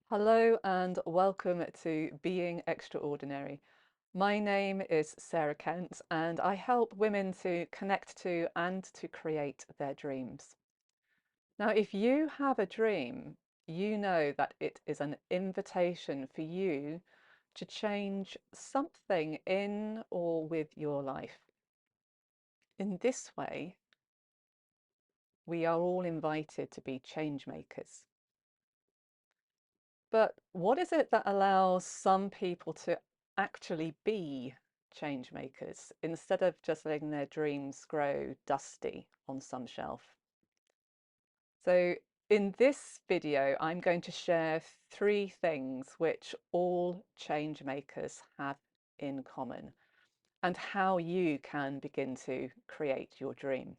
Hello and welcome to Being Extraordinary. My name is Sarah Kent and I help women to connect to and to create their dreams. Now, if you have a dream, you know that it is an invitation for you to change something in or with your life. In this way, we are all invited to be change makers. But what is it that allows some people to actually be change makers instead of just letting their dreams grow dusty on some shelf? So in this video, I'm going to share 3 things which all change makers have in common and how you can begin to create your dream.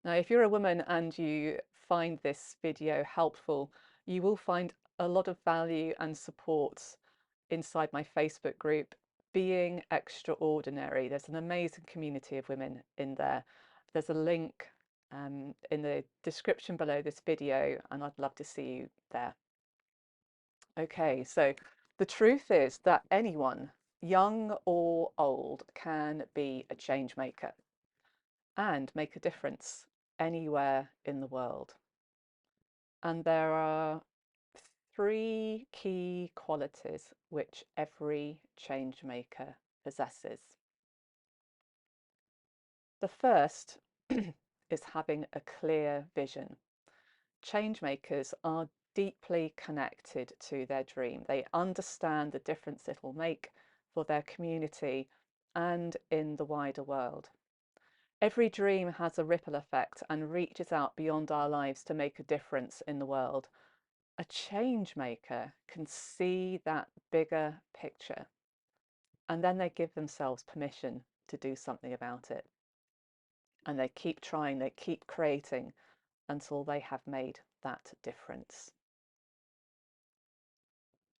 Now, if you're a woman and you find this video helpful, you will find a lot of value and support inside my Facebook group, Being Extraordinary. There's an amazing community of women in there. There's a link in the description below this video, and I'd love to see you there. Okay, so the truth is that anyone, young or old, can be a change maker and make a difference anywhere in the world. And there are 3 key qualities which every change maker possesses. The first is having a clear vision. Change makers are deeply connected to their dream. They understand the difference it will make for their community and in the wider world. Every dream has a ripple effect and reaches out beyond our lives to make a difference in the world. A change maker can see that bigger picture and then they give themselves permission to do something about it. And they keep trying, they keep creating until they have made that difference.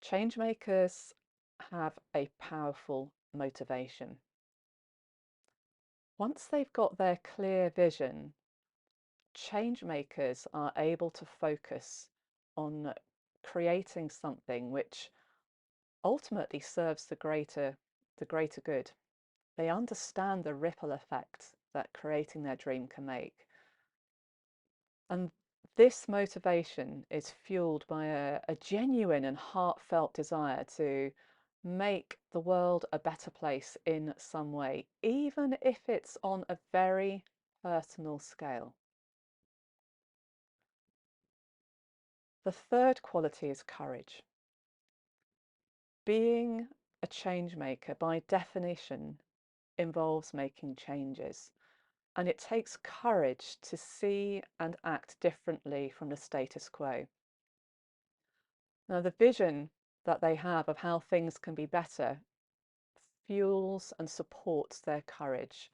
Change makers have a powerful motivation. Once they've got their clear vision, change makers are able to focus on creating something which ultimately serves the greater good. They understand the ripple effect that creating their dream can make. And this motivation is fueled by a genuine and heartfelt desire to make the world a better place in some way, even if it's on a very personal scale. The third quality is courage. Being a change maker, by definition, involves making changes, and it takes courage to see and act differently from the status quo. Now, the vision that they have of how things can be better fuels and supports their courage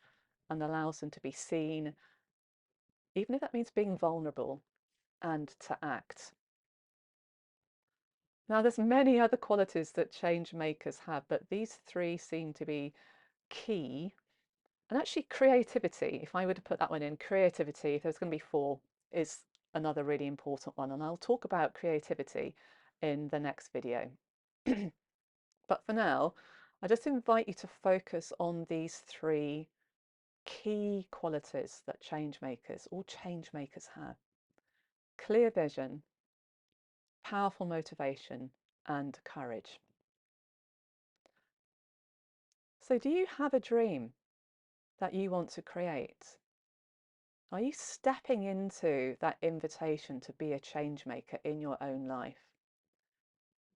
and allows them to be seen, even if that means being vulnerable, and to act. Now, there's many other qualities that change makers have, but these 3 seem to be key. And actually creativity, if I were to put that one in, creativity, if there's going to be 4, is another really important one. And I'll talk about creativity in the next video. But for now, I just invite you to focus on these 3 key qualities that all change makers have. Clear vision, powerful motivation, and courage. So do you have a dream that you want to create? Are you stepping into that invitation to be a change maker in your own life?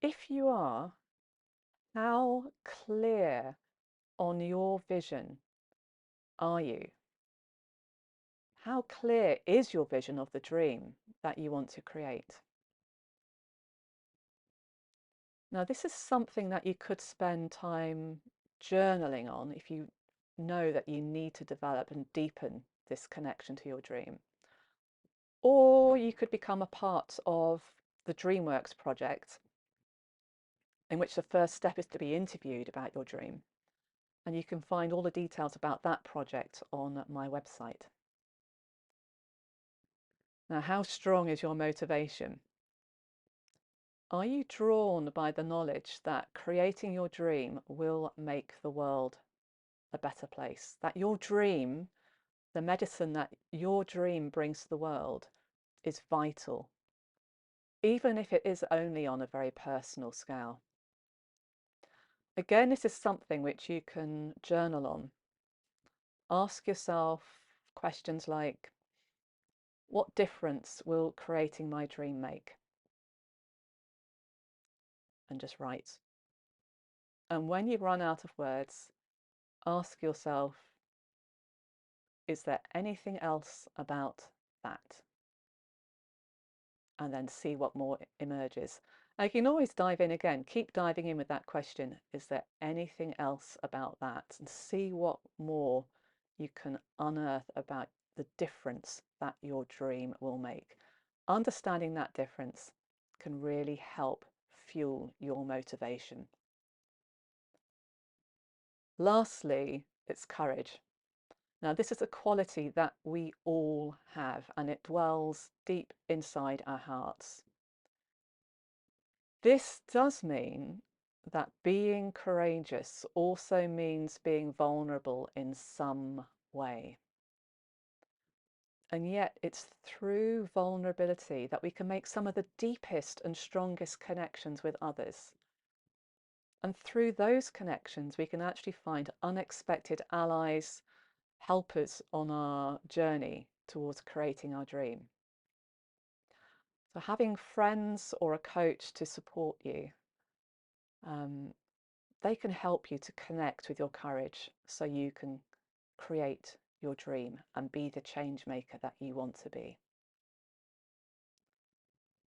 If you are, how clear on your vision are you? How clear is your vision of the dream that you want to create? Now, this is something that you could spend time journaling on if you know that you need to develop and deepen this connection to your dream. Or you could become a part of the DreamWorks project, in which the first step is to be interviewed about your dream. And you can find all the details about that project on my website. Now, how strong is your motivation? Are you drawn by the knowledge that creating your dream will make the world a better place? That your dream, the medicine that your dream brings to the world, is vital, even if it is only on a very personal scale? Again, this is something which you can journal on. Ask yourself questions like, what difference will creating my dream make? And just write. And when you run out of words, ask yourself, is there anything else about that? And then see what more emerges. You can always dive in again, keep diving in with that question. Is there anything else about that? And see what more you can unearth about the difference that your dream will make. Understanding that difference can really help fuel your motivation. Lastly, it's courage. Now, this is a quality that we all have, and it dwells deep inside our hearts. This does mean that being courageous also means being vulnerable in some way. And yet, it's through vulnerability that we can make some of the deepest and strongest connections with others. And through those connections, we can actually find unexpected allies, helpers on our journey towards creating our dream. So having friends or a coach to support you, they can help you to connect with your courage so you can create your dream and be the change maker that you want to be.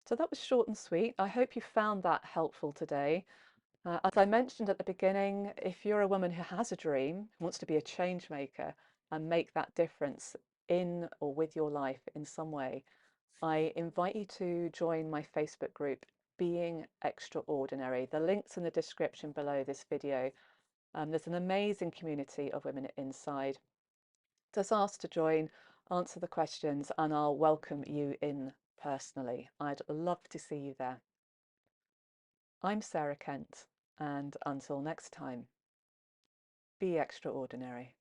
So that was short and sweet. I hope you found that helpful today. As I mentioned at the beginning, if you're a woman who has a dream, who wants to be a change maker and make that difference in or with your life in some way, I invite you to join my Facebook group, Being Extraordinary. The link's in the description below this video. There's an amazing community of women inside. Just ask to join, answer the questions, and I'll welcome you in personally. I'd love to see you there. I'm Sarah Kent, and until next time, be extraordinary.